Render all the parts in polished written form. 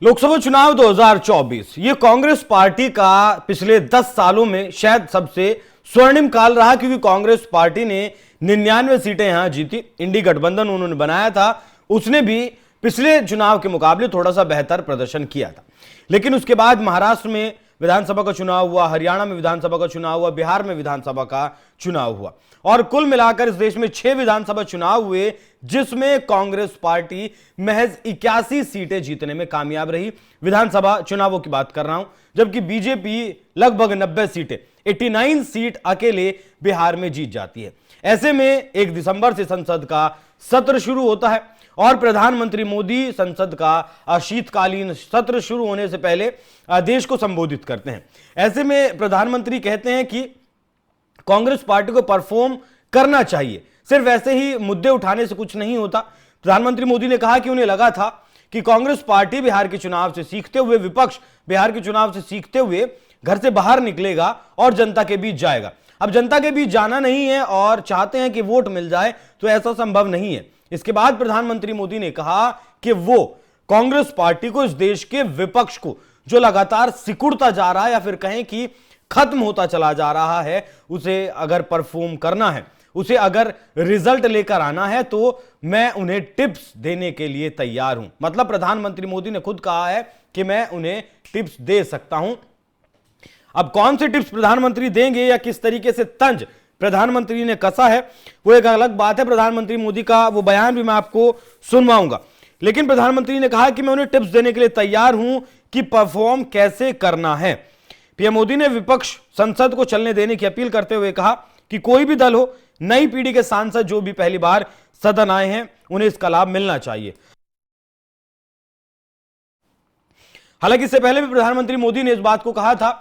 लोकसभा चुनाव 2024 ये कांग्रेस पार्टी का पिछले 10 सालों में शायद सबसे स्वर्णिम काल रहा, क्योंकि कांग्रेस पार्टी ने 99 सीटें यहां जीती। इंडी गठबंधन उन्होंने बनाया था, उसने भी पिछले चुनाव के मुकाबले थोड़ा सा बेहतर प्रदर्शन किया था। लेकिन उसके बाद महाराष्ट्र में विधानसभा का चुनाव हुआ, हरियाणा में विधानसभा का चुनाव हुआ, बिहार में विधानसभा का चुनाव हुआ और कुल मिलाकर इस देश में 6 विधानसभा चुनाव हुए, जिसमें कांग्रेस पार्टी महज 81 सीटें जीतने में कामयाब रही। विधानसभा चुनावों की बात कर रहा हूं, जबकि बीजेपी लगभग 90 सीटें 89 सीट अकेले बिहार में जीत जाती है। ऐसे में 1 दिसंबर से संसद का सत्र शुरू होता है और प्रधानमंत्री मोदी संसद का शीतकालीन सत्र शुरू होने से पहले देश को संबोधित करते हैं। ऐसे में प्रधानमंत्री कहते हैं कि कांग्रेस पार्टी को परफॉर्म करना चाहिए, सिर्फ ऐसे ही मुद्दे उठाने से कुछ नहीं होता। प्रधानमंत्री मोदी ने कहा कि उन्हें लगा था कि कांग्रेस पार्टी बिहार के चुनाव से सीखते हुए, विपक्ष बिहार के चुनाव से सीखते हुए घर से बाहर निकलेगा और जनता के बीच जाएगा। अब जनता के बीच जाना नहीं है और चाहते हैं कि वोट मिल जाए, तो ऐसा संभव नहीं है। इसके बाद प्रधानमंत्री मोदी ने कहा कि वो कांग्रेस पार्टी को, इस देश के विपक्ष को जो लगातार सिकुड़ता जा रहा है या फिर कहें कि खत्म होता चला जा रहा है, उसे अगर परफॉर्म करना है, उसे अगर रिजल्ट लेकर आना है, तो मैं उन्हें टिप्स देने के लिए तैयार हूं। मतलब प्रधानमंत्री मोदी ने खुद कहा है कि मैं उन्हें टिप्स दे सकता हूं। अब कौन से टिप्स प्रधानमंत्री देंगे या किस तरीके से तंज प्रधानमंत्री ने कसा है, वो एक अलग बात है। प्रधानमंत्री मोदी का वो बयान भी मैं आपको सुनवाऊंगा, लेकिन प्रधानमंत्री ने कहा कि मैं उन्हें टिप्स देने के लिए तैयार हूं कि परफॉर्म कैसे करना है। पीएम मोदी ने विपक्ष संसद को चलने देने की अपील करते हुए कहा कि कोई भी दल हो, नई पीढ़ी के सांसद जो भी पहली बार सदन आए हैं, उन्हें इसका लाभ मिलना चाहिए। हालांकि इससे पहले भी प्रधानमंत्री मोदी ने इस बात को कहा था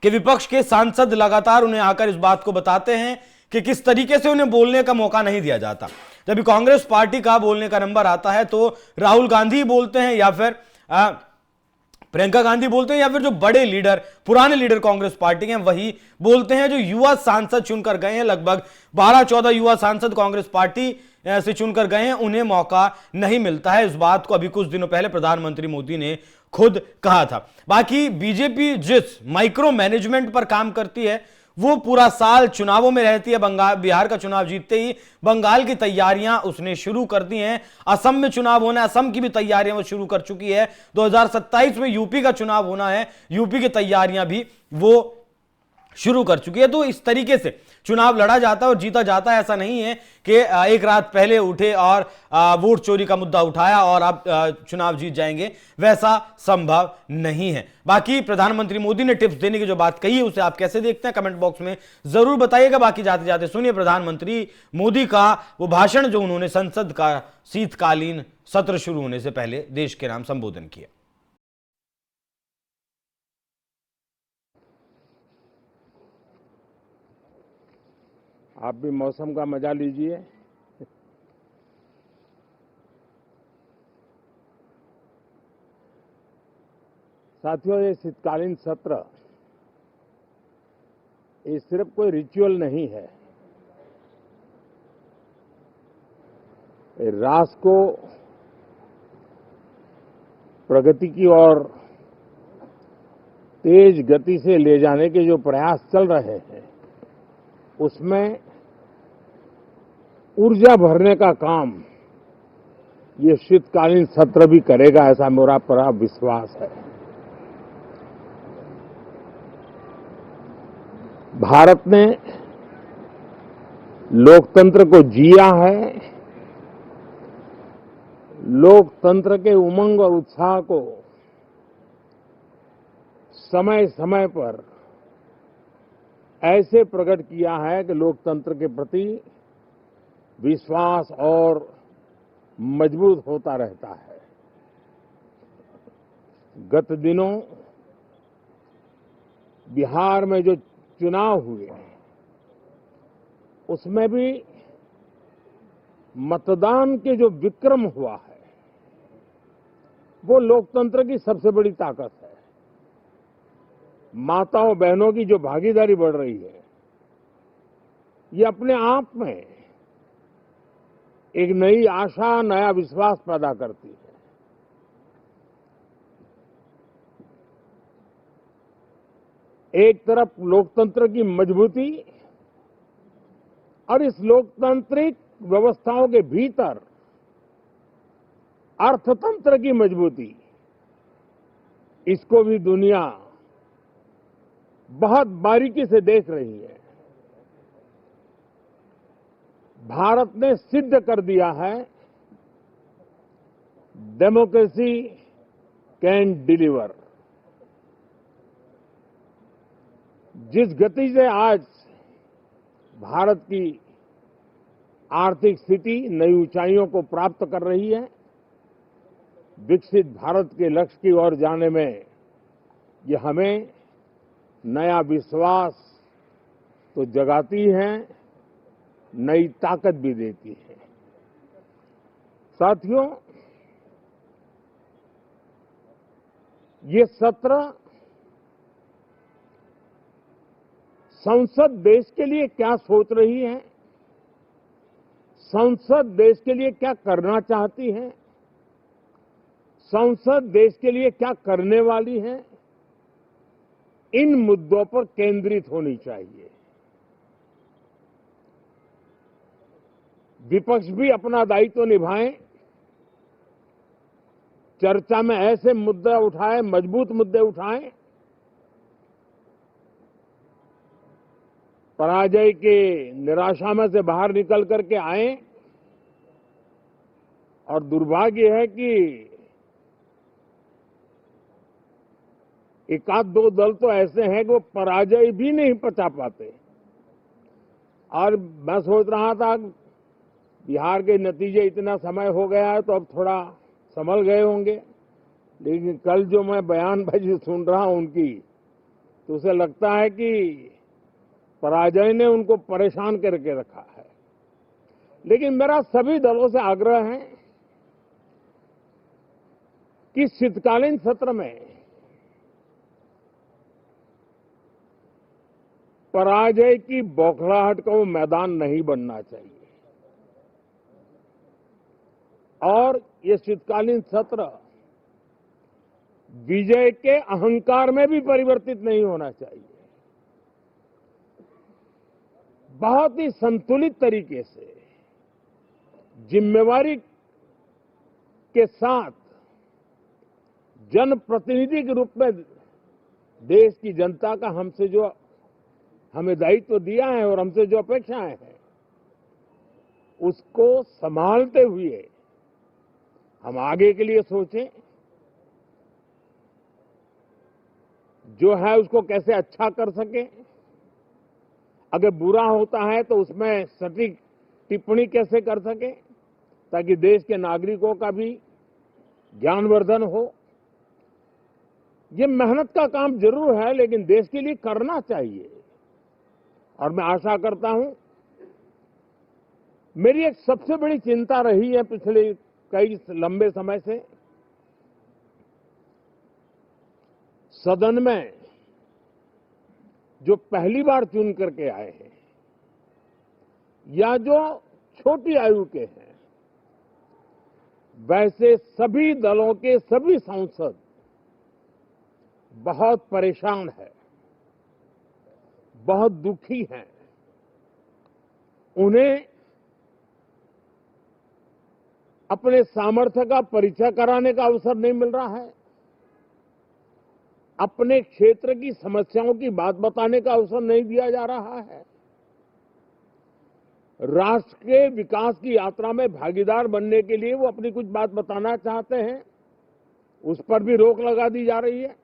कि विपक्ष के सांसद लगातार उन्हें आकर इस बात को बताते हैं कि किस तरीके से उन्हें बोलने का मौका नहीं दिया जाता। जब भी कांग्रेस पार्टी का बोलने का नंबर आता है तो राहुल गांधी बोलते हैं या फिर प्रियंका गांधी बोलते हैं या फिर जो बड़े लीडर, पुराने लीडर कांग्रेस पार्टी के हैं, वही बोलते हैं। जो युवा सांसद चुनकर गए हैं, लगभग 12-14 युवा सांसद कांग्रेस पार्टी से चुनकर गए हैं, उन्हें मौका नहीं मिलता है। इस बात को अभी कुछ दिनों पहले प्रधानमंत्री मोदी ने खुद कहा था। बाकी बीजेपी जिस माइक्रो मैनेजमेंट पर काम करती है, वो पूरा साल चुनावों में रहती है। बिहार का चुनाव जीतते ही बंगाल की तैयारियां उसने शुरू कर दी हैं। असम में चुनाव होना है, असम की भी तैयारियां वो शुरू कर चुकी है। 2027 में यूपी का चुनाव होना है, यूपी की तैयारियां भी वो शुरू कर चुकी है। तो इस तरीके से चुनाव लड़ा जाता है और जीता जाता है। ऐसा नहीं है कि एक रात पहले उठे और वोट चोरी का मुद्दा उठाया और आप चुनाव जीत जाएंगे, वैसा संभव नहीं है। बाकी प्रधानमंत्री मोदी ने टिप्स देने की जो बात कही है, उसे आप कैसे देखते हैं, कमेंट बॉक्स में जरूर बताइएगा। बाकी जाते जाते सुनिए प्रधानमंत्री मोदी का वो भाषण जो उन्होंने संसद का शीतकालीन सत्र शुरू होने से पहले देश के नाम संबोधन किया। आप भी मौसम का मजा लीजिए। साथियों, ये शीतकालीन सत्र ये सिर्फ कोई रिचुअल नहीं है। राष्ट्र को प्रगति की ओर तेज गति से ले जाने के जो प्रयास चल रहे हैं, उसमें ऊर्जा भरने का काम ये शीतकालीन सत्र भी करेगा, ऐसा मेरा पूरा विश्वास है। भारत ने लोकतंत्र को जिया है, लोकतंत्र के उमंग और उत्साह को समय समय पर ऐसे प्रकट किया है कि लोकतंत्र के प्रति विश्वास और मजबूत होता रहता है। गत दिनों बिहार में जो चुनाव हुए, उसमें भी मतदान के जो विक्रम हुआ है, वो लोकतंत्र की सबसे बड़ी ताकत है। माताओं बहनों की जो भागीदारी बढ़ रही है, ये अपने आप में एक नई आशा, नया विश्वास पैदा करती है। एक तरफ लोकतंत्र की मजबूती और इस लोकतांत्रिक व्यवस्थाओं के भीतर अर्थतंत्र की मजबूती, इसको भी दुनिया बहुत बारीकी से देख रही है। भारत ने सिद्ध कर दिया है, डेमोक्रेसी कैन डिलीवर। जिस गति से आज भारत की आर्थिक स्थिति नई ऊंचाइयों को प्राप्त कर रही है, विकसित भारत के लक्ष्य की ओर जाने में ये हमें नया विश्वास तो जगाती है, नई ताकत भी देती है। साथियों, ये सत्र संसद देश के लिए क्या सोच रही है, संसद देश के लिए क्या करना चाहती है, संसद देश के लिए क्या करने वाली है, इन मुद्दों पर केंद्रित होनी चाहिए। विपक्ष भी अपना दायित्व निभाएं, चर्चा में ऐसे मुद्दे उठाएं, मजबूत मुद्दे उठाएं, पराजय के निराशा में से बाहर निकल करके आए। और दुर्भाग्य है कि एक आध दो दल तो ऐसे हैं कि वो पराजय भी नहीं पचा पाते। और मैं सोच रहा था बिहार के नतीजे इतना समय हो गया है तो अब थोड़ा संभल गए होंगे, लेकिन कल जो मैं बयानबाजी सुन रहा हूं उनकी, तो उसे लगता है कि पराजय ने उनको परेशान करके रखा है। लेकिन मेरा सभी दलों से आग्रह है कि शीतकालीन सत्र में पराजय की बौखलाहट का वो मैदान नहीं बनना चाहिए और ये शीतकालीन सत्र विजय के अहंकार में भी परिवर्तित नहीं होना चाहिए। बहुत ही संतुलित तरीके से जिम्मेवारी के साथ जनप्रतिनिधि के रूप में देश की जनता का हमसे जो हमें दायित्व दिया है और हमसे जो अपेक्षाएं हैं उसको संभालते हुए हम आगे के लिए सोचें, जो है उसको कैसे अच्छा कर सके। अगर बुरा होता है तो उसमें सटीक टिप्पणी कैसे कर सके ताकि देश के नागरिकों का भी ज्ञानवर्धन हो। ये मेहनत का काम जरूर है लेकिन देश के लिए करना चाहिए। और मैं आशा करता हूं, मेरी एक सबसे बड़ी चिंता रही है पिछले कई लंबे समय से, सदन में जो पहली बार चुन करके आए हैं या जो छोटी आयु के हैं, वैसे सभी दलों के सभी सांसद बहुत परेशान हैं, बहुत दुखी हैं। उन्हें अपने सामर्थ्य का परिचय कराने का अवसर नहीं मिल रहा है, अपने क्षेत्र की समस्याओं की बात बताने का अवसर नहीं दिया जा रहा है, राष्ट्र के विकास की यात्रा में भागीदार बनने के लिए वो अपनी कुछ बात बताना चाहते हैं, उस पर भी रोक लगा दी जा रही है।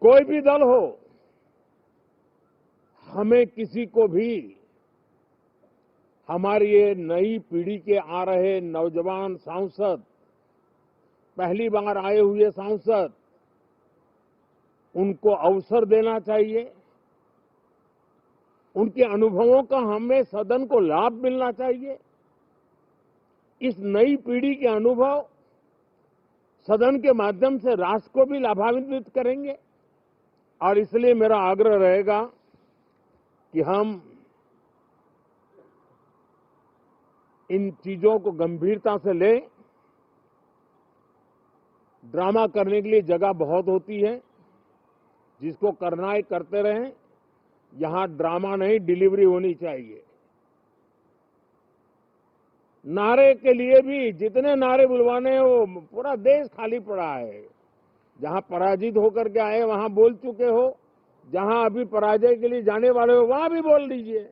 कोई भी दल हो, हमें किसी को भी हमारी ये नई पीढ़ी के आ रहे नौजवान सांसद, पहली बार आए हुए सांसद, उनको अवसर देना चाहिए। उनके अनुभवों का हमें सदन को लाभ मिलना चाहिए। इस नई पीढ़ी के अनुभव सदन के माध्यम से राष्ट्र को भी लाभान्वित करेंगे और इसलिए मेरा आग्रह रहेगा कि हम इन चीजों को गंभीरता से लें। ड्रामा करने के लिए जगह बहुत होती है, जिसको करना है करते रहें, यहां ड्रामा नहीं, डिलीवरी होनी चाहिए। नारे के लिए भी जितने नारे बुलवाने हैं वो पूरा देश खाली पड़ा है। जहां पराजित होकर के आए वहां बोल चुके हो, जहां अभी पराजय के लिए जाने वाले हो वहां भी बोल दीजिए।